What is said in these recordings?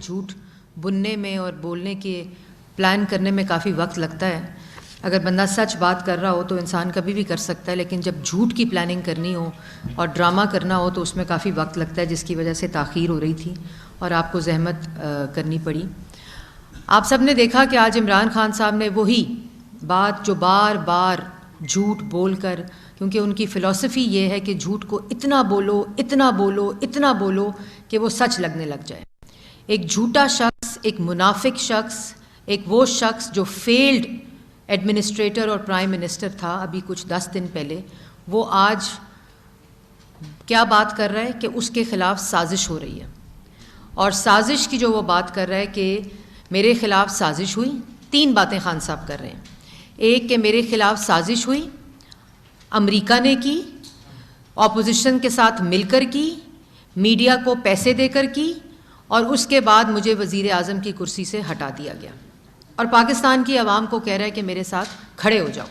جھوٹ بننے میں اور بولنے کے پلان کرنے میں کافی وقت لگتا ہے. اگر بندہ سچ بات کر رہا ہو تو انسان کبھی بھی کر سکتا ہے، لیکن جب جھوٹ کی پلاننگ کرنی ہو اور ڈرامہ کرنا ہو تو اس میں کافی وقت لگتا ہے، جس کی وجہ سے تاخیر ہو رہی تھی اور آپ کو زحمت کرنی پڑی. آپ سب نے دیکھا کہ آج عمران خان صاحب نے وہی بات جو بار بار جھوٹ بول کر، کیونکہ ان کی فلسفی یہ ہے کہ جھوٹ کو اتنا بولو اتنا بولو اتنا بولو کہ وہ سچ لگنے لگ جائے. ایک جھوٹا شخص، ایک منافق شخص، ایک وہ شخص جو فیلڈ ایڈمنسٹریٹر اور پرائم منسٹر تھا ابھی کچھ 10 دن پہلے، وہ آج کیا بات کر رہا ہے کہ اس کے خلاف سازش ہو رہی ہے. اور سازش کی جو وہ بات کر رہا ہے کہ میرے خلاف سازش ہوئی، 3 باتیں خان صاحب کر رہے ہیں. ایک کہ میرے خلاف سازش ہوئی، امریکہ نے کی، اپوزیشن کے ساتھ مل کر کی، میڈیا کو پیسے دے کر کی، اور اس کے بعد مجھے وزیر اعظم کی کرسی سے ہٹا دیا گیا، اور پاکستان کی عوام کو کہہ رہا ہے کہ میرے ساتھ کھڑے ہو جاؤ.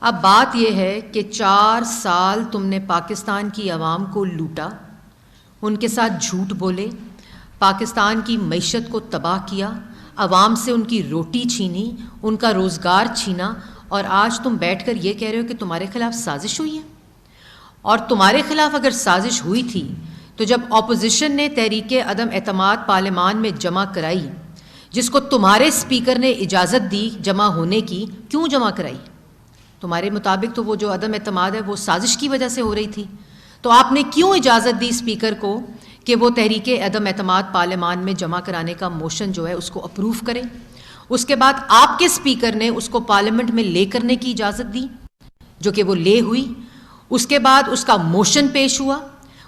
اب بات یہ ہے کہ 4 سال تم نے پاکستان کی عوام کو لوٹا، ان کے ساتھ جھوٹ بولے، پاکستان کی معیشت کو تباہ کیا، عوام سے ان کی روٹی چھینی، ان کا روزگار چھینا، اور آج تم بیٹھ کر یہ کہہ رہے ہو کہ تمہارے خلاف سازش ہوئی ہے. اور تمہارے خلاف اگر سازش ہوئی تھی تو جب اپوزیشن نے تحریک عدم اعتماد پارلیمان میں جمع کرائی، جس کو تمہارے اسپیکر نے اجازت دی جمع ہونے کی، کیوں جمع کرائی؟ تمہارے مطابق تو وہ جو عدم اعتماد ہے وہ سازش کی وجہ سے ہو رہی تھی، تو آپ نے کیوں اجازت دی اسپیکر کو کہ وہ تحریک عدم اعتماد پارلیمان میں جمع کرانے کا موشن جو ہے اس کو اپروو کرے؟ اس کے بعد آپ کے اسپیکر نے اس کو پارلیمنٹ میں لے کرنے کی اجازت دی، جو کہ وہ لے ہوئی. اس کے بعد اس کا موشن پیش ہوا،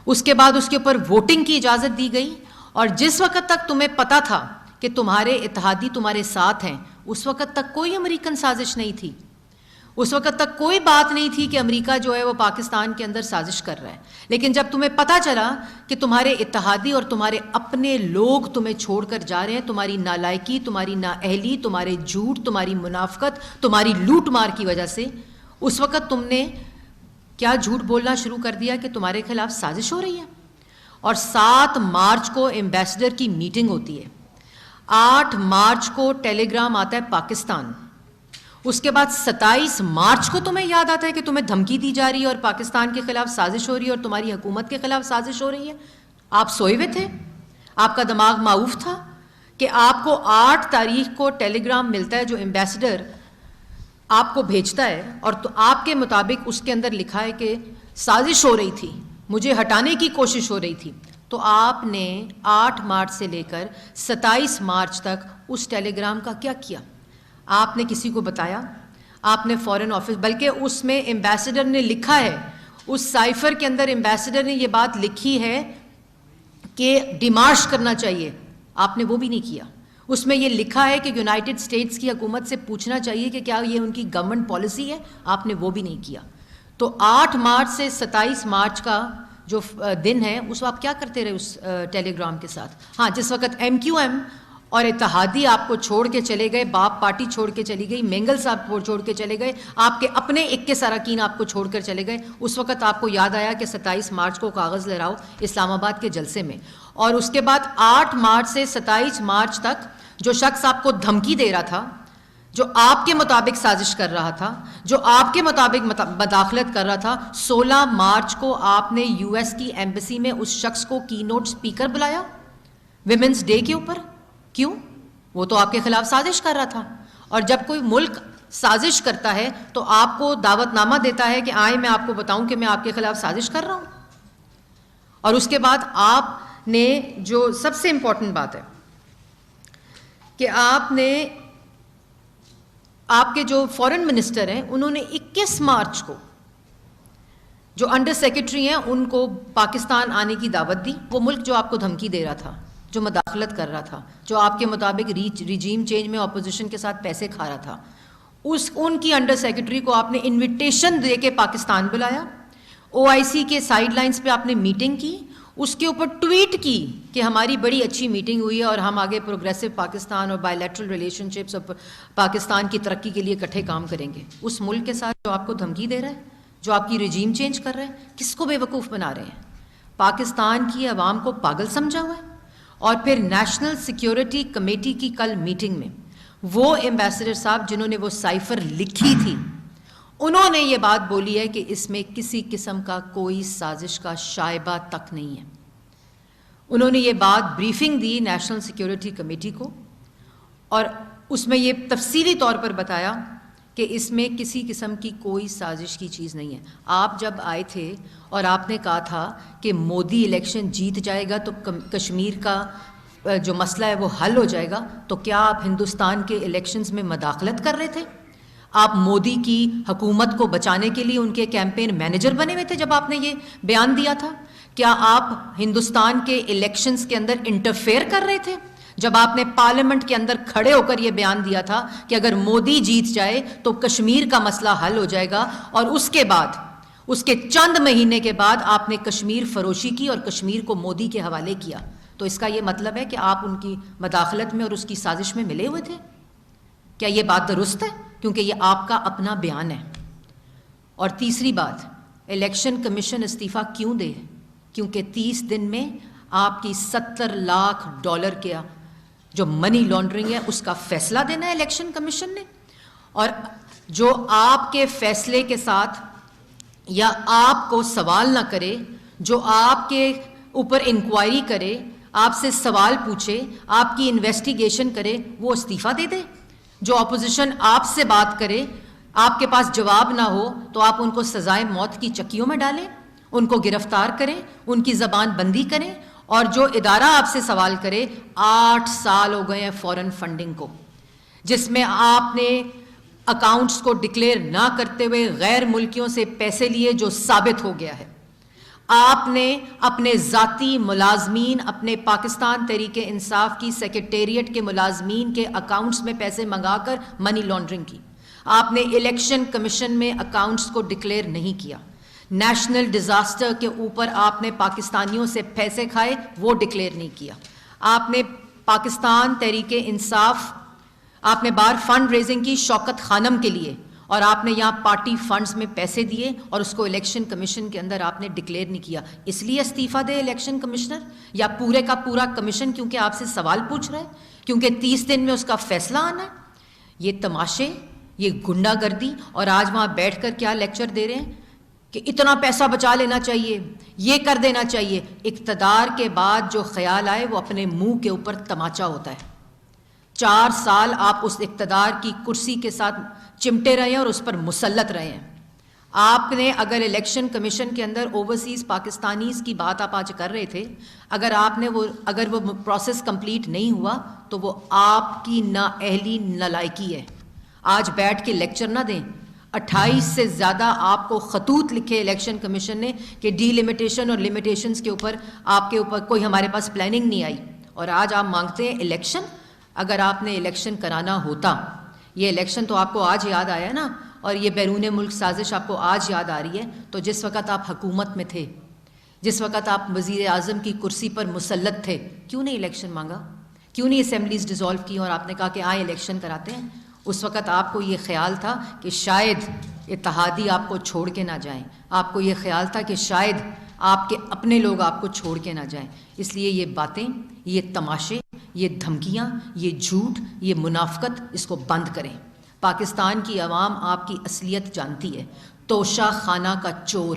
اس کے بعد اس کے اوپر ووٹنگ کی اجازت دی گئی. اور جس وقت تک تمہیں پتہ تھا کہ تمہارے اتحادی تمہارے ساتھ ہیں، اس وقت تک کوئی امریکن سازش نہیں تھی، اس وقت تک کوئی بات نہیں تھی کہ امریکہ جو ہے وہ پاکستان کے اندر سازش کر رہا ہے. لیکن جب تمہیں پتہ چلا کہ تمہارے اتحادی اور تمہارے اپنے لوگ تمہیں چھوڑ کر جا رہے ہیں، تمہاری نالائکی، تمہاری نااہلی، تمہارے جھوٹ، تمہاری منافقت، تمہاری لوٹ مار کی وجہ سے، اس وقت تم نے کیا جھوٹ بولنا شروع کر دیا کہ تمہارے خلاف سازش ہو رہی ہے. اور 7 مارچ کو ایمبیسڈر کی میٹنگ ہوتی ہے، 8 مارچ کو ٹیلی گرام آتا ہے پاکستان، اس کے بعد 27 مارچ کو تمہیں یاد آتا ہے کہ تمہیں دھمکی دی جا رہی ہے اور پاکستان کے خلاف سازش ہو رہی ہے اور تمہاری حکومت کے خلاف سازش ہو رہی ہے. آپ سوئے ہوئے تھے؟ آپ کا دماغ معوف تھا کہ آپ کو 8 تاریخ کو ٹیلی گرام ملتا ہے جو ایمبیسڈر آپ کو بھیجتا ہے، اور تو آپ کے مطابق اس کے اندر لکھا ہے کہ سازش ہو رہی تھی، مجھے ہٹانے کی کوشش ہو رہی تھی. تو آپ نے 8 مارچ سے لے کر 27 مارچ تک اس ٹیلی گرام کا کیا کیا؟ آپ نے کسی کو بتایا؟ آپ نے فارن آفس، بلکہ اس میں ایمبیسڈر نے لکھا ہے، اس سائفر کے اندر ایمبیسڈر نے یہ بات لکھی ہے کہ ڈیمارش کرنا چاہیے، آپ نے وہ بھی نہیں کیا. اس میں یہ لکھا ہے کہ یونائٹڈ اسٹیٹس کی حکومت سے پوچھنا چاہیے کہ کیا یہ ان کی گورنمنٹ پالیسی ہے، آپ نے وہ بھی نہیں کیا. تو 8 مارچ سے 27 مارچ کا جو دن ہے اس وقت آپ کیا کرتے رہے اس ٹیلی گرام کے ساتھ؟ ہاں، جس وقت ایم کیو ایم اور اتحادی آپ کو چھوڑ کے چلے گئے، باپ پارٹی چھوڑ کے چلی گئی، مینگل صاحب کو چھوڑ کے چلے گئے، آپ کے اپنے 21 اراکین آپ کو چھوڑ کر چلے گئے، اس وقت آپ کو یاد آیا کہ 27 مارچ کو کاغذ لہراؤ اسلام آباد کے جلسے میں. اور اس کے بعد 8 مارچ سے 27 مارچ تک جو شخص آپ کو دھمکی دے رہا تھا، جو آپ کے مطابق سازش کر رہا تھا، جو آپ کے مطابق مداخلت کر رہا تھا، 16 مارچ کو آپ نے یو ایس کی ایمبیسی میں اس شخص کو کی نوٹ سپیکر بلایا ویمنس ڈے کے اوپر. کیوں؟ وہ تو آپ کے خلاف سازش کر رہا تھا. اور جب کوئی ملک سازش کرتا ہے تو آپ کو دعوت نامہ دیتا ہے کہ آئیں میں آپ کو بتاؤں کہ میں آپ کے خلاف سازش کر رہا ہوں. اور اس کے بعد آپ نے جو سب سے امپورٹنٹ بات ہے کہ آپ نے، آپ کے جو فارن منسٹر ہیں انہوں نے 21 مارچ کو جو انڈر سیکرٹری ہیں ان کو پاکستان آنے کی دعوت دی. وہ ملک جو آپ کو دھمکی دے رہا تھا، جو مداخلت کر رہا تھا، جو آپ کے مطابق ریجیم چینج میں اپوزیشن کے ساتھ پیسے کھا رہا تھا، ان کی انڈر سیکرٹری کو آپ نے انویٹیشن دے کے پاکستان بلایا. او آئی سی کے سائیڈ لائنز پہ آپ نے میٹنگ کی، اس کے اوپر ٹویٹ کی کہ ہماری بڑی اچھی میٹنگ ہوئی ہے اور ہم آگے پروگریسو پاکستان اور بائی لیٹرل ریلیشن شپس اور پاکستان کی ترقی کے لیے اکٹھے کام کریں گے. اس ملک کے ساتھ جو آپ کو دھمکی دے رہا ہے، جو آپ کی رجیم چینج کر رہے ہیں، کس کو بے وقوف بنا رہے ہیں؟ پاکستان کی عوام کو پاگل سمجھا ہوا ہے. اور پھر نیشنل سیکیورٹی کمیٹی کی کل میٹنگ میں وہ ایمبیسڈر صاحب جنہوں نے وہ سائفر لکھی تھی، انہوں نے یہ بات بولی ہے کہ اس میں کسی قسم کا کوئی سازش کا شائبہ تک نہیں ہے. انہوں نے یہ بات بریفنگ دی نیشنل سیکیورٹی کمیٹی کو، اور اس میں یہ تفصیلی طور پر بتایا کہ اس میں کسی قسم کی کوئی سازش کی چیز نہیں ہے. آپ جب آئے تھے اور آپ نے کہا تھا کہ مودی الیکشن جیت جائے گا تو کشمیر کا جو مسئلہ ہے وہ حل ہو جائے گا، تو کیا آپ ہندوستان کے الیکشنز میں مداخلت کر رہے تھے؟ آپ مودی کی حکومت کو بچانے کے لیے ان کے کیمپین مینیجر بنے ہوئے تھے جب آپ نے یہ بیان دیا تھا؟ کیا آپ ہندوستان کے الیکشنز کے اندر انٹرفیئر کر رہے تھے جب آپ نے پارلیمنٹ کے اندر کھڑے ہو کر یہ بیان دیا تھا کہ اگر مودی جیت جائے تو کشمیر کا مسئلہ حل ہو جائے گا، اور اس کے بعد اس کے چند مہینے کے بعد آپ نے کشمیر فروشی کی اور کشمیر کو مودی کے حوالے کیا؟ تو اس کا یہ مطلب ہے کہ آپ ان کی مداخلت میں اور اس کی سازش میں ملے ہوئے تھے. کیا یہ بات درست ہے؟ کیونکہ یہ آپ کا اپنا بیان ہے. اور تیسری بات، الیکشن کمیشن استعفیٰ کیوں دے؟ کیونکہ 30 دن میں آپ کی $70 لاکھ کا جو منی لانڈرنگ ہے اس کا فیصلہ دینا ہے الیکشن کمیشن نے، اور جو آپ کے فیصلے کے ساتھ یا آپ کو سوال نہ کرے، جو آپ کے اوپر انکوائری کرے، آپ سے سوال پوچھے، آپ کی انویسٹیگیشن کرے، وہ استعفیٰ دے دے. جو اپوزیشن آپ سے بات کرے، آپ کے پاس جواب نہ ہو تو آپ ان کو سزائے موت کی چکیوں میں ڈالیں، ان کو گرفتار کریں، ان کی زبان بندی کریں. اور جو ادارہ آپ سے سوال کرے، 8 سال ہو گئے ہیں فورن فنڈنگ کو، جس میں آپ نے اکاؤنٹس کو ڈکلیئر نہ کرتے ہوئے غیر ملکیوں سے پیسے لیے، جو ثابت ہو گیا ہے. آپ نے اپنے ذاتی ملازمین، اپنے پاکستان تحریک انصاف کی سیکریٹریٹ کے ملازمین کے اکاؤنٹس میں پیسے منگا کر منی لانڈرنگ کی. آپ نے الیکشن کمیشن میں اکاؤنٹس کو ڈکلیئر نہیں کیا. نیشنل ڈیزاسٹر کے اوپر آپ نے پاکستانیوں سے پیسے کھائے، وہ ڈکلیئر نہیں کیا. آپ نے پاکستان تحریک انصاف، آپ نے بار فنڈ ریزنگ کی شوکت خانم کے لیے، اور آپ نے یہاں پارٹی فنڈز میں پیسے دیے اور اس کو الیکشن کمیشن کے اندر آپ نے ڈکلیئر نہیں کیا. اس لیے استعفیٰ دے الیکشن کمشنر، یا پورے کا پورا کمیشن کیونکہ آپ سے سوال پوچھ رہا ہے، کیونکہ 30 دن میں اس کا فیصلہ آنا ہے؟ یہ تماشے، یہ گنڈا گردی. اور آج وہاں بیٹھ کر کیا لیکچر دے رہے ہیں کہ اتنا پیسہ بچا لینا چاہیے، یہ کر دینا چاہیے. اقتدار کے بعد جو خیال آئے وہ اپنے منہ کے اوپر تماچا ہوتا ہے. 4 سال آپ اس اقتدار کی کرسی کے ساتھ چمٹے رہے ہیں اور اس پر مسلط رہے ہیں. آپ نے اگر الیکشن کمیشن کے اندر اوورسیز پاکستانیز کی بات آپ آج کر رہے تھے، اگر وہ پروسیس کمپلیٹ نہیں ہوا تو وہ آپ کی نااہلی نالائکی ہے. آج بیٹھ کے لیکچر نہ دیں. 28 سے زیادہ آپ کو خطوط لکھے الیکشن کمیشن نے کہ ڈی لمیٹیشن اور لمیٹیشنز کے اوپر آپ کے اوپر کوئی ہمارے پاس پلاننگ نہیں آئی، اور آج آپ مانگتے ہیں الیکشن. اگر آپ نے الیکشن کرانا ہوتا، یہ الیکشن تو آپ کو آج یاد آیا نا، اور یہ بیرون ملک سازش آپ کو آج یاد آ رہی ہے، تو جس وقت آپ حکومت میں تھے، جس وقت آپ وزیر اعظم کی کرسی پر مسلط تھے، کیوں نہیں الیکشن مانگا؟ کیوں نہیں اسمبلیز ڈیزالو کی اور آپ نے کہا کہ آئیں الیکشن کراتے ہیں؟ اس وقت آپ کو یہ خیال تھا کہ شاید اتحادی آپ کو چھوڑ کے نہ جائیں، آپ کو یہ خیال تھا کہ شاید آپ کے اپنے لوگ آپ کو چھوڑ کے نہ جائیں. اس لیے یہ باتیں، یہ تماشے، یہ دھمکیاں، یہ جھوٹ، یہ منافقت، اس کو بند کریں. پاکستان کی عوام آپ کی اصلیت جانتی ہے. توشہ خانہ کا چور،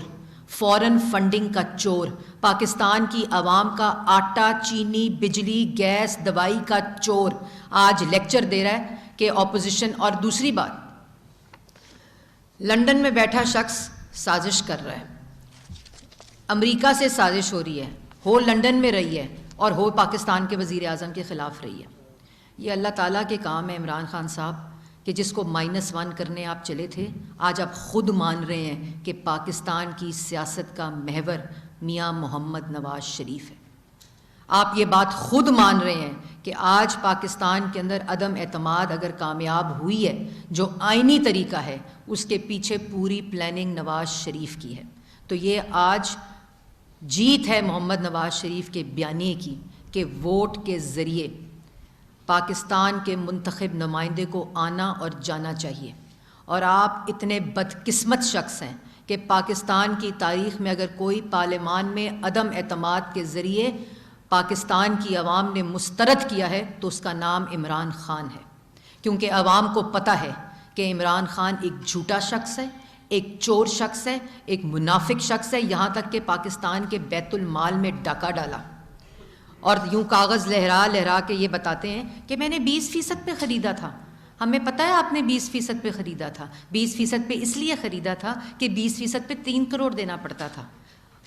فورن فنڈنگ کا چور، پاکستان کی عوام کا آٹا، چینی، بجلی، گیس، دوائی کا چور آج لیکچر دے رہا ہے کہ اپوزیشن. اور دوسری بات، لندن میں بیٹھا شخص سازش کر رہا ہے، امریکہ سے سازش ہو رہی ہے، ہو لندن میں رہی ہے اور ہو پاکستان کے وزیر اعظم کے خلاف رہی ہے. یہ اللہ تعالیٰ کے کام ہے عمران خان صاحب، کہ جس کو -1 کرنے آپ چلے تھے، آج آپ خود مان رہے ہیں کہ پاکستان کی سیاست کا محور میاں محمد نواز شریف ہے. آپ یہ بات خود مان رہے ہیں کہ آج پاکستان کے اندر عدم اعتماد اگر کامیاب ہوئی ہے، جو آئینی طریقہ ہے، اس کے پیچھے پوری پلاننگ نواز شریف کی ہے. تو یہ آج جیت ہے محمد نواز شریف کے بیانیے کی کہ ووٹ کے ذریعے پاکستان کے منتخب نمائندے کو آنا اور جانا چاہیے. اور آپ اتنے بدقسمت شخص ہیں کہ پاکستان کی تاریخ میں اگر کوئی پارلیمان میں عدم اعتماد کے ذریعے پاکستان کی عوام نے مسترد کیا ہے تو اس کا نام عمران خان ہے، کیونکہ عوام کو پتہ ہے کہ عمران خان ایک جھوٹا شخص ہے، ایک چور شخص ہے، ایک منافق شخص ہے، یہاں تک کہ پاکستان کے بیت المال میں ڈاکہ ڈالا اور یوں کاغذ لہرا لہرا کے یہ بتاتے ہیں کہ میں نے 20% پہ خریدا تھا۔ ہمیں پتہ ہے آپ نے 20% پہ خریدا تھا، 20% پہ اس لیے خریدا تھا کہ 20% پہ 3 کروڑ دینا پڑتا تھا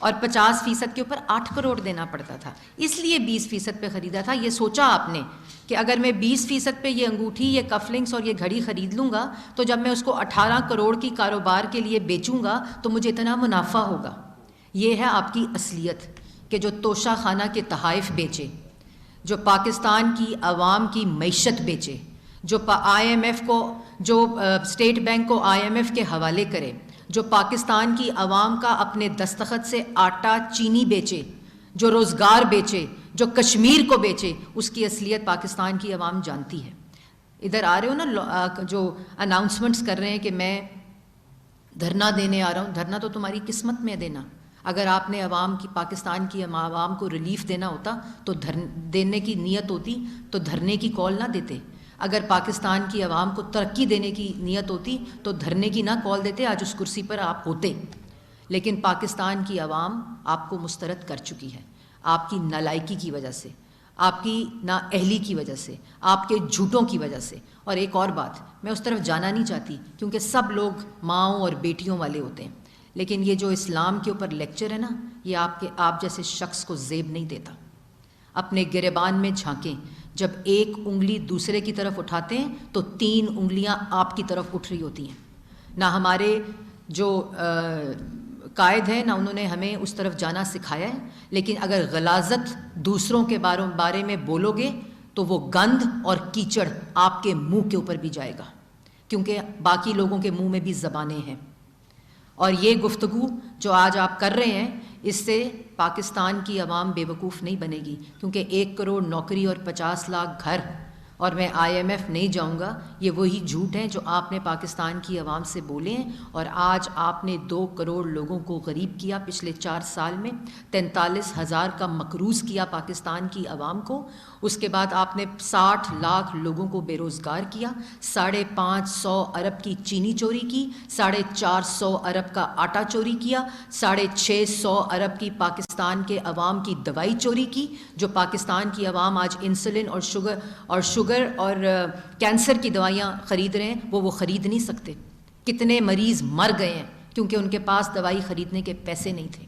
اور 50% کے اوپر 8 کروڑ دینا پڑتا تھا، اس لیے 20% پہ خریدا تھا۔ یہ سوچا آپ نے کہ اگر میں 20% پہ یہ انگوٹھی، یہ کف لنکس اور یہ گھڑی خرید لوں گا تو جب میں اس کو 18 کروڑ کی کاروبار کے لیے بیچوں گا تو مجھے اتنا منافع ہوگا۔ یہ ہے آپ کی اصلیت کہ جو توشہ خانہ کے تحائف بیچے، جو پاکستان کی عوام کی معیشت بیچے، جو آئی ایم ایف کو، جو اسٹیٹ بینک کو آئی ایم ایف کے حوالے کرے، جو پاکستان کی عوام کا اپنے دستخط سے آٹا چینی بیچے، جو روزگار بیچے، جو کشمیر کو بیچے، اس کی اصلیت پاکستان کی عوام جانتی ہے۔ ادھر آ رہے ہو نا جو اناؤنسمنٹس کر رہے ہیں کہ میں دھرنا دینے آ رہا ہوں، دھرنا تو تمہاری قسمت میں دینا۔ اگر آپ نے عوام کی، پاکستان کی عوام کو ریلیف دینا ہوتا تو دینے کی نیت ہوتی تو دھرنے کی کال نہ دیتے۔ اگر پاکستان کی عوام کو ترقی دینے کی نیت ہوتی تو دھرنے کی نہ کال دیتے، آج اس کرسی پر آپ ہوتے۔ لیکن پاکستان کی عوام آپ کو مسترد کر چکی ہے، آپ کی نالائکی کی وجہ سے، آپ کی نااہلی کی وجہ سے، آپ کے جھوٹوں کی وجہ سے۔ اور ایک اور بات، میں اس طرف جانا نہیں چاہتی کیونکہ سب لوگ ماؤں اور بیٹیوں والے ہوتے ہیں، لیکن یہ جو اسلام کے اوپر لیکچر ہے نا، یہ آپ جیسے شخص کو زیب نہیں دیتا۔ اپنے گریبان میں جھانکیں، جب ایک انگلی دوسرے کی طرف اٹھاتے ہیں تو 3 انگلیاں آپ کی طرف اٹھ رہی ہوتی ہیں۔ نہ ہمارے جو قائد ہیں، نہ انہوں نے ہمیں اس طرف جانا سکھایا ہے، لیکن اگر غلاظت دوسروں کے بارے میں بولو گے تو وہ گند اور کیچڑ آپ کے منہ کے اوپر بھی جائے گا، کیونکہ باقی لوگوں کے منہ میں بھی زبانیں ہیں۔ اور یہ گفتگو جو آج آپ کر رہے ہیں، اس سے پاکستان کی عوام بے وقوف نہیں بنے گی، کیونکہ 1 کروڑ نوکری اور 50 لاکھ گھر اور میں آئی ایم ایف نہیں جاؤں گا، یہ وہی جھوٹ ہیں جو آپ نے پاکستان کی عوام سے بولے ہیں۔ اور آج آپ نے 2 کروڑ لوگوں کو غریب کیا پچھلے 4 سال میں، 43,000 کا مقروض کیا پاکستان کی عوام کو، اس کے بعد آپ نے 60 لاکھ لوگوں کو بے روزگار کیا، 550 ارب کی چینی چوری کی، 450 ارب کا آٹا چوری کیا، 650 ارب کی پاکستان کے عوام کی دوائی چوری کی، جو پاکستان کی عوام آج انسولن اور شوگر اور کینسر کی دوائیاں خرید رہے ہیں، وہ خرید نہیں سکتے۔ کتنے مریض مر گئے ہیں کیونکہ ان کے پاس دوائی خریدنے کے پیسے نہیں تھے۔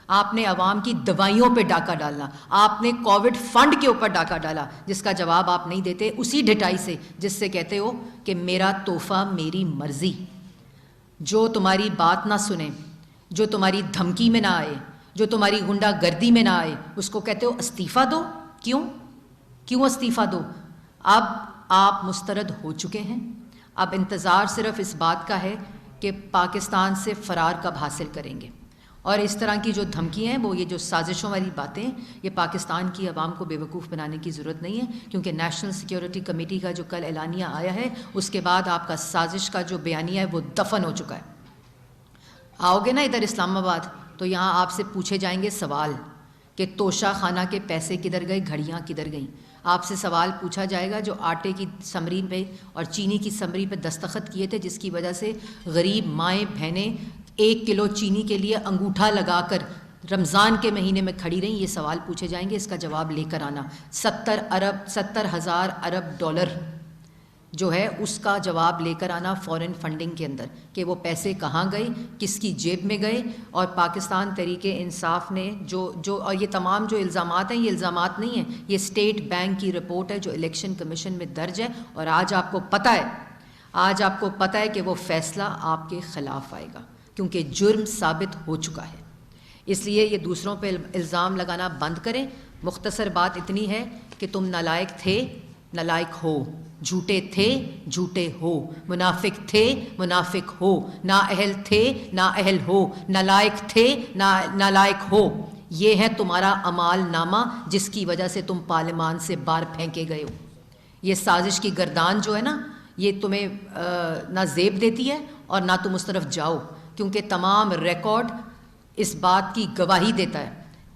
آپ نے عوام کی دوائیوں پہ ڈاکہ ڈالنا، آپ نے کووڈ فنڈ کے اوپر ڈاکہ ڈالا، جس کا جواب آپ نہیں دیتے، اسی ڈٹائی سے جس سے کہتے ہو کہ میرا تحفہ میری مرضی۔ جو تمہاری بات نہ سنے، جو تمہاری دھمکی میں نہ آئے، جو تمہاری غنڈہ گردی میں نہ آئے، اس کو کہتے ہو استعفیٰ دو۔ کیوں استعفیٰ دو؟ اب آپ مسترد ہو چکے ہیں، اب انتظار صرف اس بات کا ہے کہ پاکستان سے فرار کب حاصل کریں گے۔ اور اس طرح کی جو دھمکیاں ہیں، وہ یہ جو سازشوں والی باتیں، یہ پاکستان کی عوام کو بے وقوف بنانے کی ضرورت نہیں ہے، کیونکہ نیشنل سیکیورٹی کمیٹی کا جو کل اعلانیہ آیا ہے، اس کے بعد آپ کا سازش کا جو بیانیہ ہے وہ دفن ہو چکا ہے۔ آؤ گے نا ادھر اسلام آباد تو یہاں آپ سے پوچھے جائیں گے سوال کہ توشہ خانہ کے پیسے کدھر گئے، گھڑیاں کدھر گئیں۔ آپ سے سوال پوچھا جائے گا جو آٹے کی سمری پہ اور چینی کی سمری پہ دستخط کیے تھے، جس کی وجہ سے غریب مائیں بہنیں 1 کلو چینی کے لیے انگوٹھا لگا کر رمضان کے مہینے میں کھڑی رہیں۔ یہ سوال پوچھے جائیں گے، اس کا جواب لے کر آنا۔ 70,000 ارب ڈالر جو ہے اس کا جواب لے کر آنا فورن فنڈنگ کے اندر، کہ وہ پیسے کہاں گئے، کس کی جیب میں گئے۔ اور پاکستان تحریک انصاف نے جو اور یہ تمام جو الزامات ہیں، یہ الزامات نہیں ہیں، یہ اسٹیٹ بینک کی رپورٹ ہے جو الیکشن کمیشن میں درج ہے۔ اور آج آپ کو پتہ ہے کہ وہ فیصلہ آپ کے خلاف آئے گا، کیونکہ جرم ثابت ہو چکا ہے۔ اس لیے یہ دوسروں پہ الزام لگانا بند کریں۔ مختصر بات اتنی ہے کہ تم نالائق تھے، نالائق ہو، جھوٹے تھے، جھوٹے ہو، منافق تھے، منافق ہو، نااہل تھے، نااہل ہو، نالائق تھے، نالائق ہو۔ یہ ہے تمہارا اعمال نامہ، جس کی وجہ سے تم پارلیمان سے باہر پھینکے گئے ہو۔ یہ سازش کی گردان جو ہے نا، یہ تمہیں نہ زیب دیتی ہے اور نہ تم اس طرف جاؤ، کیونکہ تمام ریکارڈ اس بات کی گواہی دیتا ہے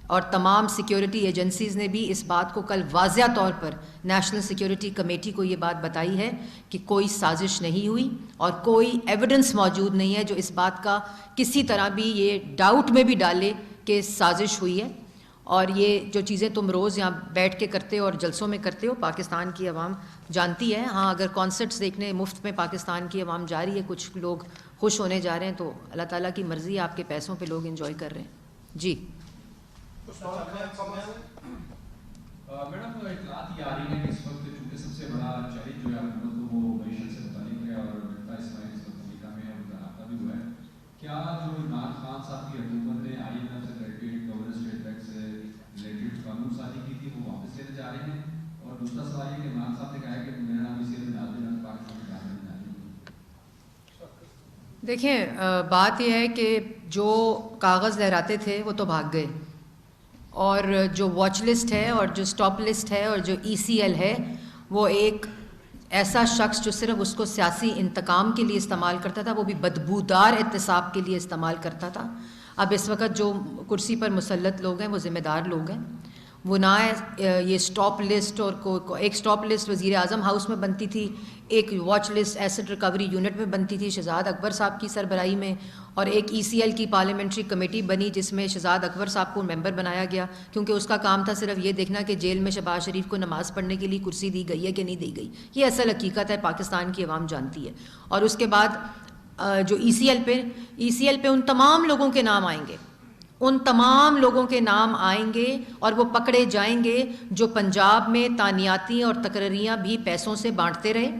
اور تمام سیکیورٹی ایجنسیز نے بھی اس بات کو کل واضح طور پر نیشنل سیکیورٹی کمیٹی کو یہ بات بتائی ہے کہ کوئی سازش نہیں ہوئی اور کوئی ایویڈنس موجود نہیں ہے جو اس بات کا کسی طرح بھی یہ ڈاؤٹ میں بھی ڈالے کہ سازش ہوئی ہے. اور یہ جو چیزیں تم روز یہاں بیٹھ کے کرتے ہو اور جلسوں میں کرتے ہو پاکستان کی عوام جانتی ہے. ہاں اگر کانسرٹس دیکھنے مفت میں پاکستان کی عوام جا رہی ہے, کچھ لوگ خوش ہونے جا رہے ہیں, تو اللہ تعالیٰ کی مرضی ہے, آپ کے پیسوں پہ لوگ انجوائے کر رہے ہیں. جی میڈم اطلاعات یہ آ رہی ہے کہ اس وقت چونکہ سب سے بڑا چیلنج جو ہے حکومت کو وہ معیشت سے متعلق ہے اور مفتا اسماعیل اس وقت امریکہ میں ہے, ان کا رابطہ بھی ہوا ہے. کیا جو عمران خان صاحب کی حکومت نے آئی ایم ایف سے ریلیٹڈ گورننس اسٹیٹ بینک سے ریلیٹڈ قانون سازی کی تھی وہ واپس لینے جا رہے ہیں؟ اور دوسرا سوال یہ کہ عمران صاحب نے کہا ہے کہ میرا نام اسی میں ڈال دینا, پاکستان میں ڈال دینا. دیکھیں بات یہ ہے کہ جو کاغذ لہراتے تھے وہ تو بھاگ گئے, اور جو واچ لسٹ ہے اور جو اسٹاپ لسٹ ہے اور جو ای سی ایل ہے وہ ایک ایسا شخص جو صرف اس کو سیاسی انتقام کے لیے استعمال کرتا تھا, وہ بھی بدبودار احتساب کے لیے استعمال کرتا تھا. اب اس وقت جو کرسی پر مسلط لوگ ہیں وہ ذمہ دار لوگ ہیں. وہ نہ یہ اسٹاپ لسٹ, اور ایک اسٹاپ لسٹ وزیر اعظم ہاؤس میں بنتی تھی, ایک watch list asset recovery unit میں بنتی تھی شہزاد اکبر صاحب کی سربراہی میں, اور ایک ای سی ایل کی پارلیمنٹری کمیٹی بنی جس میں شہزاد اکبر صاحب کو ممبر بنایا گیا, کیونکہ اس کا کام تھا صرف یہ دیکھنا کہ جیل میں شہباز شریف کو نماز پڑھنے کے لیے کرسی دی گئی ہے کہ نہیں دی گئی. یہ اصل حقیقت ہے, پاکستان کی عوام جانتی ہے. اور اس کے بعد جو ای سی ایل پہ ان تمام لوگوں کے نام آئیں گے, ان تمام لوگوں کے نام آئیں گے اور وہ پکڑے جائیں گے جو پنجاب میں تانیاتی اور تقرریاں بھی پیسوں سے بانٹتے رہے,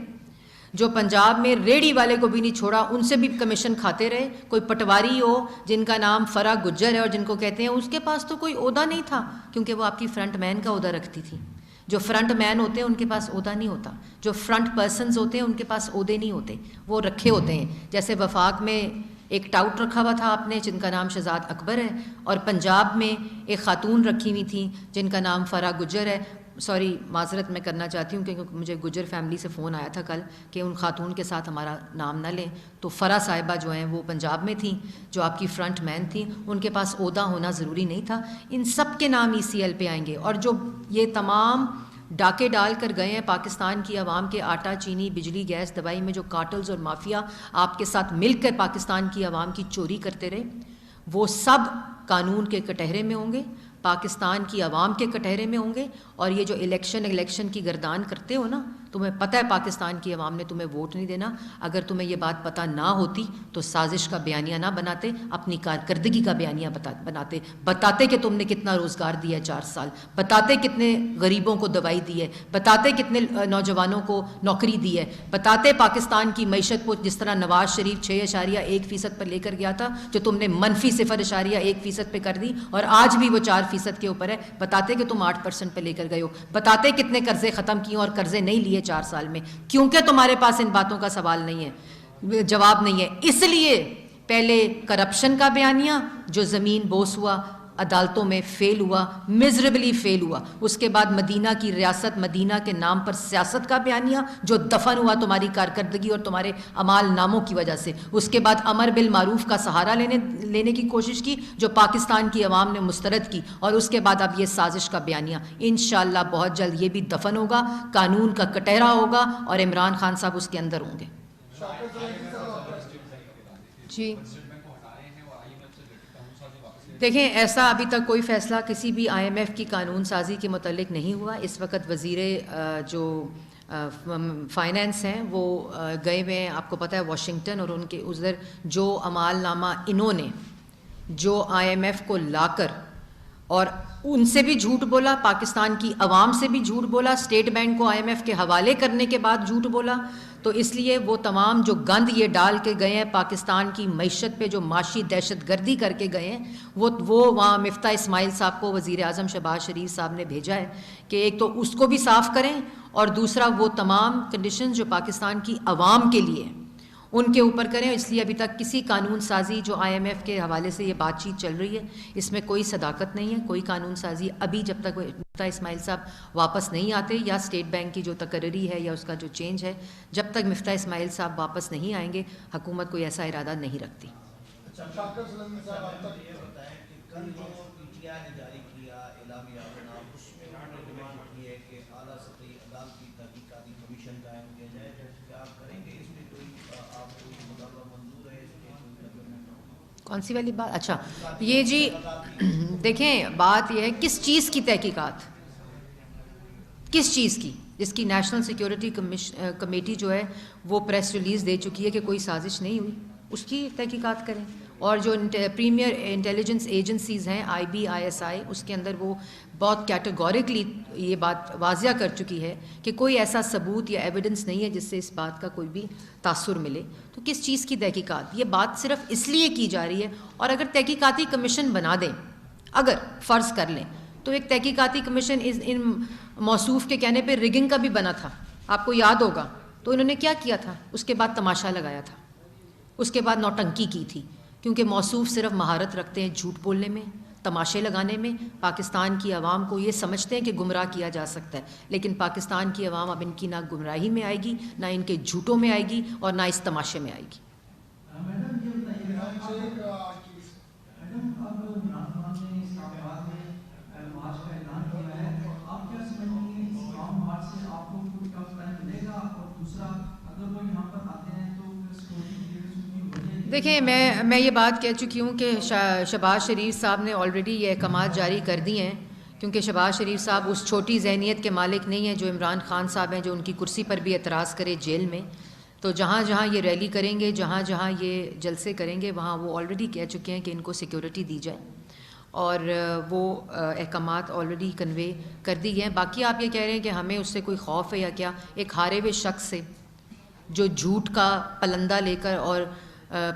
جو پنجاب میں ریڑھی والے کو بھی نہیں چھوڑا, ان سے بھی کمیشن کھاتے رہے. کوئی پٹواری ہو جن کا نام فرا گجر ہے اور جن کو کہتے ہیں, اس کے پاس تو کوئی عہدہ نہیں تھا کیونکہ وہ آپ کی فرنٹ مین کا عہدہ رکھتی تھی. جو فرنٹ مین ہوتے ہیں ان کے پاس عہدہ نہیں ہوتا, جو فرنٹ پرسنز ہوتے ہیں ان کے پاس عہدے نہیں ہوتے, وہ رکھے ہوتے ہیں. جیسے وفاق میں ایک ٹاؤٹ رکھا ہوا تھا آپ نے جن کا نام شہزاد اکبر ہے, اور پنجاب میں ایک خاتون رکھی ہوئی تھیں جن کا نام فرا گجر ہے. سوری معذرت میں کرنا چاہتی ہوں کیونکہ مجھے گجر فیملی سے فون آیا تھا کل کہ ان خاتون کے ساتھ ہمارا نام نہ لیں. تو فرا صاحبہ جو ہیں وہ پنجاب میں تھیں, جو آپ کی فرنٹ مین تھیں, ان کے پاس عہدہ ہونا ضروری نہیں تھا. ان سب کے نام ای سی ایل پہ آئیں گے. اور جو یہ تمام ڈاکے ڈال کر گئے ہیں پاکستان کی عوام کے آٹا چینی بجلی گیس دوائی میں, جو کارٹلز اور مافیا آپ کے ساتھ مل کر پاکستان کی عوام کی چوری کرتے رہے, وہ سب قانون کے کٹہرے میں ہوں گے, پاکستان کی عوام کے کٹہرے میں ہوں گے. اور یہ جو الیکشن کی گردان کرتے ہو نا, تمہیں پتہ ہے پاکستان کی عوام نے تمہیں ووٹ نہیں دینا. اگر تمہیں یہ بات پتہ نہ ہوتی تو سازش کا بیانیہ نہ بناتے, اپنی کارکردگی کا بیانیہ بناتے, بتاتے کہ تم نے کتنا روزگار دیا ہے 4 سال, بتاتے کتنے غریبوں کو دوائی دی ہے, بتاتے کتنے نوجوانوں کو نوکری دی ہے, بتاتے پاکستان کی معیشت کو جس طرح نواز شریف 6.1% پر لے کر گیا تھا, جو تم نے منفی 0.1% پہ کر دی اور آج بھی وہ 4% کے اوپر ہے. بتاتے کہ تم 8% پہ لے کر گئے ہو, بتاتے کتنے قرضے ختم کیے اور قرضے نہیں لیے 4 سال میں, کیونکہ تمہارے پاس ان باتوں کا سوال نہیں ہے, جواب نہیں ہے. اس لیے پہلے کرپشن کا بیانیہ جو زمین بوس ہوا, عدالتوں میں فیل ہوا, میزریبلی فیل ہوا. اس کے بعد مدینہ کی ریاست, مدینہ کے نام پر سیاست کا بیانیہ جو دفن ہوا تمہاری کارکردگی اور تمہارے اعمال ناموں کی وجہ سے. اس کے بعد امر بالمعروف کا سہارا لینے کی کوشش کی جو پاکستان کی عوام نے مسترد کی, اور اس کے بعد اب یہ سازش کا بیانیہ. انشاءاللہ بہت جلد یہ بھی دفن ہوگا, قانون کا کٹہرا ہوگا اور عمران خان صاحب اس کے اندر ہوں گے. جی دیکھیں, ایسا ابھی تک کوئی فیصلہ کسی بھی آئی ایم ایف کی قانون سازی کے متعلق نہیں ہوا. اس وقت وزیر جو فائنینس ہیں وہ گئے ہوئے ہیں, آپ کو پتہ ہے, واشنگٹن, اور ان کے ادھر جو عمال نامہ انہوں نے جو آئی ایم ایف کو لا کر, اور ان سے بھی جھوٹ بولا, پاکستان کی عوام سے بھی جھوٹ بولا, اسٹیٹ بینک کو آئی ایم ایف کے حوالے کرنے کے بعد جھوٹ بولا, تو اس لیے وہ تمام جو گند یہ ڈال کے گئے ہیں پاکستان کی معیشت پہ, جو معاشی دہشت گردی کر کے گئے ہیں, وہ وہاں مفتا اسماعیل صاحب کو وزیر اعظم شہباز شریف صاحب نے بھیجا ہے کہ ایک تو اس کو بھی صاف کریں, اور دوسرا وہ تمام کنڈیشنز جو پاکستان کی عوام کے لیے ان کے اوپر کریں. اس لیے ابھی تک کسی قانون سازی جو آئی ایم ایف کے حوالے سے یہ بات چیت چل رہی ہے, اس میں کوئی صداقت نہیں ہے, کوئی قانون سازی ابھی جب تک مفتا اسماعیل صاحب واپس نہیں آتے, یا اسٹیٹ بینک کی جو تقرری ہے یا اس کا جو چینج ہے, جب تک مفتا اسماعیل صاحب واپس نہیں آئیں گے, حکومت کوئی ایسا ارادہ نہیں رکھتی. اعلامیہ بنا اس میں انہوں نے ڈیمانڈ کی ہے کہ اعلیٰ سطحی عدالتی تحقیقاتی کمیشن قائم کیا جائے. کیا آپ کریں گے اس میں کوئی آپ کو مطالبہ منظور ہے اس کے؟ کون سی والی بات؟ اچھا یہ جی دیکھیں بات یہ ہے کس چیز کی تحقیقات، کس چیز کی، جس کی نیشنل سیکیورٹی کمیٹی جو ہے وہ پریس ریلیز دے چکی ہے کہ کوئی سازش نہیں ہوئی، اس کی تحقیقات کریں. اور جو پریمیئر انٹیلیجنس ایجنسیز ہیں IB ISI اس کے اندر وہ بہت کیٹیگوریکلی یہ بات واضح کر چکی ہے کہ کوئی ایسا ثبوت یا ایویڈنس نہیں ہے جس سے اس بات کا کوئی بھی تاثر ملے. تو کس چیز کی تحقیقات؟ یہ بات صرف اس لیے کی جا رہی ہے. اور اگر تحقیقاتی کمیشن بنا دیں، اگر فرض کر لیں، تو ایک تحقیقاتی کمیشن ان موصوف کے کہنے پہ ریگنگ کا بھی بنا تھا، آپ کو یاد ہوگا. تو انہوں نے کیا کیا تھا؟ اس کے بعد تماشا لگایا تھا، اس کے بعد نوٹنکی کی تھی، کیونکہ موصوف صرف مہارت رکھتے ہیں جھوٹ بولنے میں، تماشے لگانے میں. پاکستان کی عوام کو یہ سمجھتے ہیں کہ گمراہ کیا جا سکتا ہے، لیکن پاکستان کی عوام اب ان کی نہ گمراہی میں آئے گی، نہ ان کے جھوٹوں میں آئے گی، اور نہ اس تماشے میں آئے گی. دیکھیں میں یہ بات کہہ چکی ہوں کہ شہباز شریف صاحب نے آلریڈی یہ احکامات جاری کر دی ہیں، کیونکہ شہباز شریف صاحب اس چھوٹی ذہنیت کے مالک نہیں ہیں جو عمران خان صاحب ہیں، جو ان کی کرسی پر بھی اعتراض کرے جیل میں. تو جہاں جہاں یہ ریلی کریں گے، جہاں جہاں یہ جلسے کریں گے، وہاں وہ آلریڈی کہہ چکے ہیں کہ ان کو سیکیورٹی دی جائے، اور وہ احکامات آلریڈی کنوے کر دی گئے ہیں. باقی آپ یہ کہہ رہے ہیں کہ ہمیں اس سے کوئی خوف ہے یا کیا؟ ایک ہارے ہوئے شخص سے جو جھوٹ کا پلندہ لے کر اور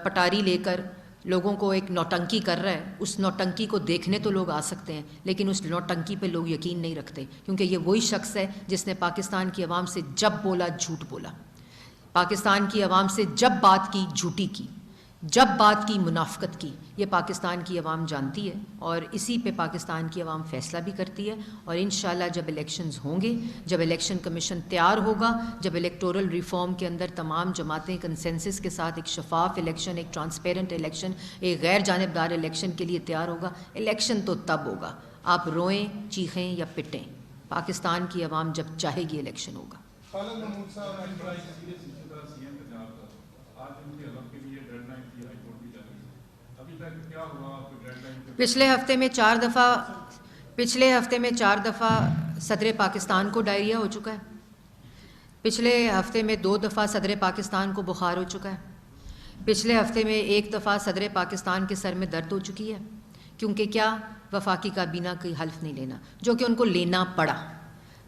پٹاری لے کر لوگوں کو ایک نوٹنکی کر رہا ہے، اس نوٹنکی کو دیکھنے تو لوگ آ سکتے ہیں، لیکن اس نوٹنکی پہ لوگ یقین نہیں رکھتے، کیونکہ یہ وہی شخص ہے جس نے پاکستان کی عوام سے جب بولا جھوٹ بولا، پاکستان کی عوام سے جب بات کی جھوٹی کی، جب بات کی منافقت کی. یہ پاکستان کی عوام جانتی ہے، اور اسی پہ پاکستان کی عوام فیصلہ بھی کرتی ہے. اور انشاءاللہ جب الیکشنز ہوں گے، جب الیکشن کمیشن تیار ہوگا، جب الیکٹورل ریفارم کے اندر تمام جماعتیں کنسنسس کے ساتھ ایک شفاف الیکشن، ایک ٹرانسپیرنٹ الیکشن، ایک غیر جانبدار الیکشن کے لیے تیار ہوگا، الیکشن تو تب ہوگا. آپ روئیں، چیخیں یا پٹیں، پاکستان کی عوام جب چاہے گی الیکشن ہوگا. پچھلے ہفتے میں 4 دفعہ صدر پاکستان کو ڈائریا ہو چکا ہے. پچھلے ہفتے میں 2 دفعہ صدر پاکستان کو بخار ہو چکا ہے. پچھلے ہفتے میں 1 دفعہ صدر پاکستان کے سر میں درد ہو چکی ہے. کیونکہ کیا؟ وفاقی کابینہ کی حلف نہیں لینا، جو کہ ان کو لینا پڑا.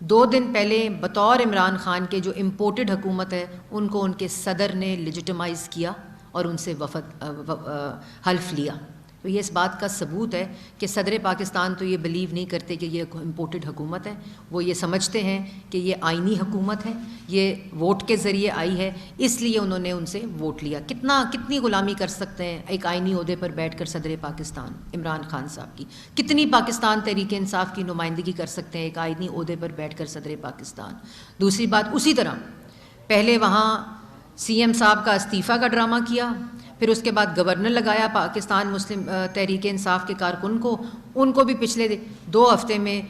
2 دن پہلے بطور عمران خان کے جو امپورٹڈ حکومت ہے، ان کو ان کے صدر نے لیجیٹمائز کیا اور ان سے حلف لیا. تو یہ اس بات کا ثبوت ہے کہ صدر پاکستان تو یہ بلیو نہیں کرتے کہ یہ امپورٹڈ حکومت ہے. وہ یہ سمجھتے ہیں کہ یہ آئینی حکومت ہے، یہ ووٹ کے ذریعے آئی ہے، اس لیے انہوں نے ان سے ووٹ لیا. کتنی غلامی کر سکتے ہیں ایک آئینی عہدے پر بیٹھ کر صدر پاکستان عمران خان صاحب کی؟ کتنی پاکستان تحریک انصاف کی نمائندگی کر سکتے ہیں ایک آئینی عہدے پر بیٹھ کر صدر پاکستان؟ دوسری بات، اسی طرح پہلے وہاں CM صاحب کا استعفیٰ کا ڈرامہ کیا، پھر اس کے بعد گورنر لگایا پاکستان مسلم تحریک انصاف کے کارکن کو. ان کو بھی پچھلے 2 ہفتے میں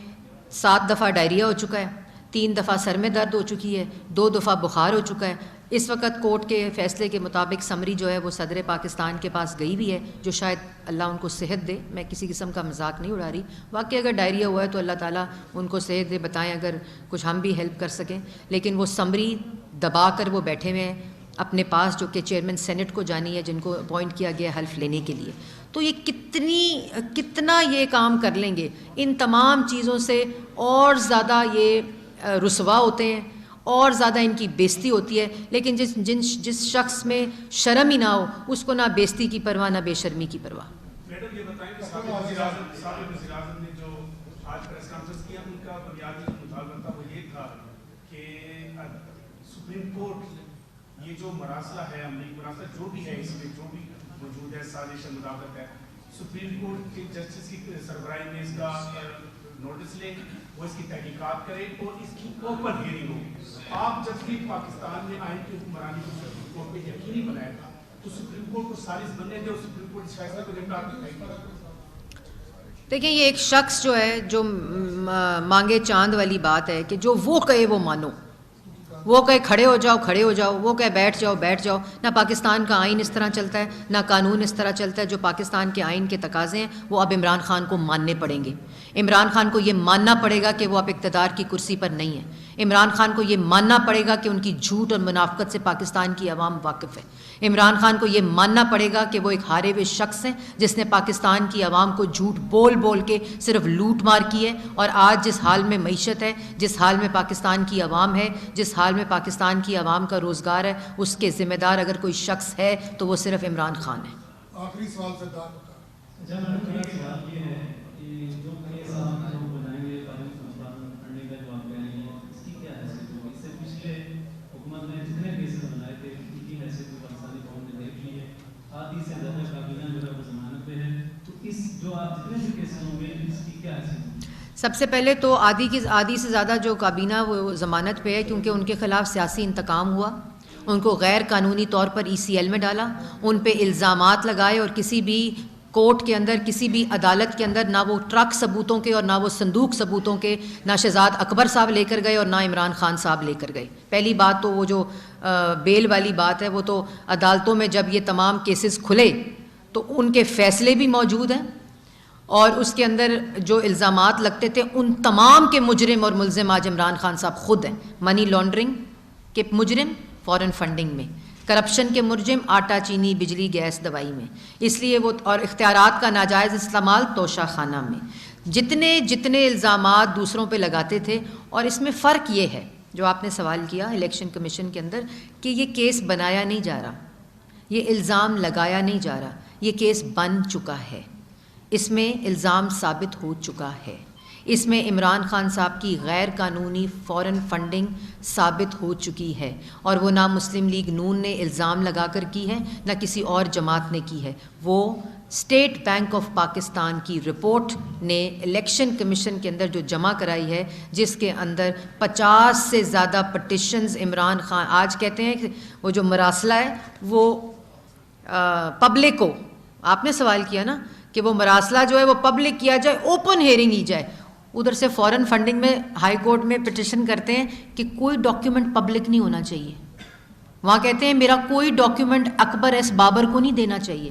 7 دفعہ ڈائریا ہو چکا ہے، 3 دفعہ سر میں درد ہو چکی ہے، 2 دفعہ بخار ہو چکا ہے. اس وقت کورٹ کے فیصلے کے مطابق سمری جو ہے وہ صدر پاکستان کے پاس گئی بھی ہے، جو شاید اللہ ان کو صحت دے. میں کسی قسم کا مذاق نہیں اڑا رہی، واقعی اگر ڈائریا ہوا ہے تو اللہ تعالیٰ ان کو صحت دے. بتائیں اگر کچھ ہم بھی ہیلپ کر سکیں. لیکن وہ سمری دبا کر وہ بیٹھے ہوئے ہیں اپنے پاس، جو کہ چیئرمین سینٹ کو جانی ہے، جن کو اپوائنٹ کیا گیا حلف لینے کے لیے. تو یہ کتنا یہ کام کر لیں گے، ان تمام چیزوں سے اور زیادہ یہ رسوا ہوتے ہیں، اور زیادہ ان کی بےزتی ہوتی ہے. لیکن جس شخص میں شرم ہی نہ ہو، اس کو نہ بےزتی کی پرواہ نہ بے شرمی کی پرواہ. میڈم یہ بتائیں کہ سابق وزیر اعظم نے جو آج پریس کانفرنس کیا، ان کا بنیادی جو مطالبہ تھا وہ یہ تھا کہ سپریم کورٹ یہ جو مراسلہ ہے، عملی مراسلہ جو بھی ہے، اس میں جو بھی موجود ہے، سازش مداخلت ہے، سپریم کورٹ کے جسٹس کی سربراہی میں اس کا نوٹس لے، وہ اس کی تحقیقات کرے اور اس کی اوپن ہیئرنگ ہو. آپ جب بھی پاکستان میں آئین کی حکمرانی کو سپریم کورٹ میں یقینی بنایا تھا، تو سپریم کورٹ کو سازش بننے دے اور سپریم کورٹ اس فیصلے کو نمٹا دے. دیکھیں یہ ایک شخص جو ہے جو مانگے چاند والی بات ہے کہ جو وہ کہے وہ مانو، وہ کہے کھڑے ہو جاؤ کھڑے ہو جاؤ، وہ کہے بیٹھ جاؤ بیٹھ جاؤ. نہ پاکستان کا آئین اس طرح چلتا ہے، نہ قانون اس طرح چلتا ہے. جو پاکستان کے آئین کے تقاضے ہیں وہ اب عمران خان کو ماننے پڑیں گے. عمران خان کو یہ ماننا پڑے گا کہ وہ اب اقتدار کی کرسی پر نہیں ہے. عمران خان کو یہ ماننا پڑے گا کہ ان کی جھوٹ اور منافقت سے پاکستان کی عوام واقف ہے. عمران خان کو یہ ماننا پڑے گا کہ وہ ایک ہارے ہوئے شخص ہیں جس نے پاکستان کی عوام کو جھوٹ بول بول کے صرف لوٹ مار کی ہے. اور آج جس حال میں معیشت ہے، جس حال میں پاکستان کی عوام ہے، جس حال میں پاکستان کی عوام کا روزگار ہے، اس کے ذمہ دار اگر کوئی شخص ہے تو وہ صرف عمران خان ہے. آخری سوال سے دار سوال یہ ہے کہ جو کیس آپ بنائیں گے پڑھنے کا جو آپ کہہ رہے ہیں اس کی کیا حیثیت ہوگی؟ اس سے پچھلے حکومت نے جتنے کیسز بنائے تھے ان کی حیثیت کو پاکستانی قوم نے دیکھ لی ہے. آدھی سے زیادہ کابینہ جو ہے وہ ضمانت پہ ہے، تو اس جو آپ جتنے بھی کیسز ہوں گے اس کی کیا حیثیت ہوگی؟ سب سے پہلے تو آدھی سے زیادہ جو کابینہ وہ ضمانت پہ ہے کیونکہ ان کے خلاف سیاسی انتقام ہوا، ان کو غیر قانونی طور پر ECL میں ڈالا، ان پہ الزامات لگائے، اور کسی بھی کورٹ کے اندر، کسی بھی عدالت کے اندر نہ وہ ٹرک ثبوتوں کے اور نہ وہ صندوق ثبوتوں کے نہ شہزاد اکبر صاحب لے کر گئے اور نہ عمران خان صاحب لے کر گئے. پہلی بات تو وہ جو بیل والی بات ہے وہ تو عدالتوں میں جب یہ تمام کیسز کھلے تو ان کے فیصلے بھی موجود ہیں، اور اس کے اندر جو الزامات لگتے تھے ان تمام کے مجرم اور ملزم آج عمران خان صاحب خود ہیں. منی لانڈرنگ کے مجرم فارن فنڈنگ میں، کرپشن کے مجرم آٹا چینی بجلی گیس دوائی میں، اس لیے وہ، اور اختیارات کا ناجائز استعمال توشہ خانہ میں، جتنے الزامات دوسروں پہ لگاتے تھے. اور اس میں فرق یہ ہے جو آپ نے سوال کیا الیکشن کمیشن کے اندر کہ یہ کیس بنایا نہیں جا رہا، یہ الزام لگایا نہیں جا رہا، یہ کیس بن چکا ہے، اس میں الزام ثابت ہو چکا ہے. اس میں عمران خان صاحب کی غیر قانونی فارن فنڈنگ ثابت ہو چکی ہے، اور وہ نہ مسلم لیگ نون نے الزام لگا کر کی ہے نہ کسی اور جماعت نے کی ہے. وہ اسٹیٹ بینک آف پاکستان کی رپورٹ نے الیکشن کمیشن کے اندر جو جمع کرائی ہے، جس کے اندر 50 سے زیادہ پٹیشنز عمران خان، آج کہتے ہیں کہ وہ جو مراسلہ ہے وہ پبلک کو، آپ نے سوال کیا نا کہ وہ مراسلہ جو ہے وہ پبلک کیا جائے، اوپن ہیئرنگ کی جائے. ادھر سے فارن فنڈنگ میں ہائی کورٹ میں پٹیشن کرتے ہیں کہ کوئی ڈاکیومنٹ پبلک نہیں ہونا چاہیے. وہاں کہتے ہیں میرا کوئی ڈاکیومنٹ اکبر ایس بابر کو نہیں دینا چاہیے.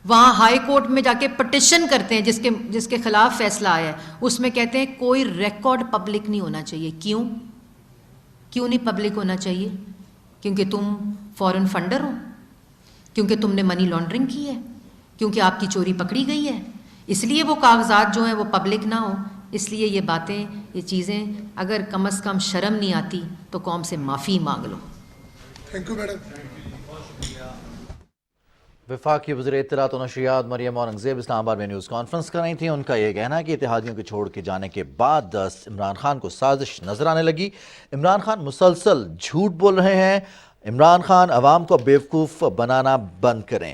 وہاں ہائی کورٹ میں جا کے پٹیشن کرتے ہیں جس کے خلاف فیصلہ آیا ہے، اس میں کہتے ہیں کوئی ریکارڈ پبلک نہیں ہونا چاہیے. کیوں نہیں پبلک ہونا چاہیے؟ کیونکہ تم فارن فنڈر ہو، کیونکہ تم نے منی لانڈرنگ کی ہے، کیونکہ آپ کی چوری پکڑی گئی ہے، اس لیے وہ کاغذات جو ہیں وہ پبلک نہ ہو. اس لیے یہ باتیں، یہ چیزیں، اگر کم از کم شرم نہیں آتی تو قوم سے معافی مانگ لو. Thank you madam. وفاقی وزیر اطلاعات و نشریات مریم اورنگزیب اسلام آباد میں نیوز کانفرنس کر رہی تھیں. ان کا یہ کہنا ہے کہ اتحادیوں کے چھوڑ کے جانے کے بعد عمران خان کو سازش نظر آنے لگی. عمران خان مسلسل جھوٹ بول رہے ہیں. عمران خان عوام کو بیوقوف بنانا بند کریں.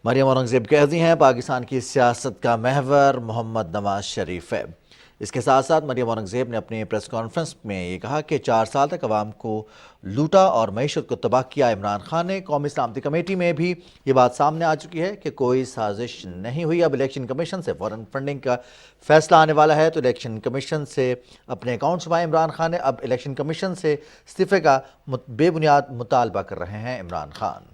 مریم اورنگزیب کہتی ہیں پاکستان کی سیاست کا محور محمد نواز شریف ہے. اس کے ساتھ ساتھ مریم اورنگزیب نے اپنی پریس کانفرنس میں یہ کہا کہ 4 سال تک عوام کو لوٹا اور معیشت کو تباہ کیا عمران خان نے. قومی سلامتی کمیٹی میں بھی یہ بات سامنے آ چکی ہے کہ کوئی سازش نہیں ہوئی. اب الیکشن کمیشن سے فارن فنڈنگ کا فیصلہ آنے والا ہے تو الیکشن کمیشن سے اپنے اکاؤنٹ چھپائے عمران خان نے. اب الیکشن کمیشن سے استعفے کا بے بنیاد مطالبہ کر رہے ہیں عمران خان.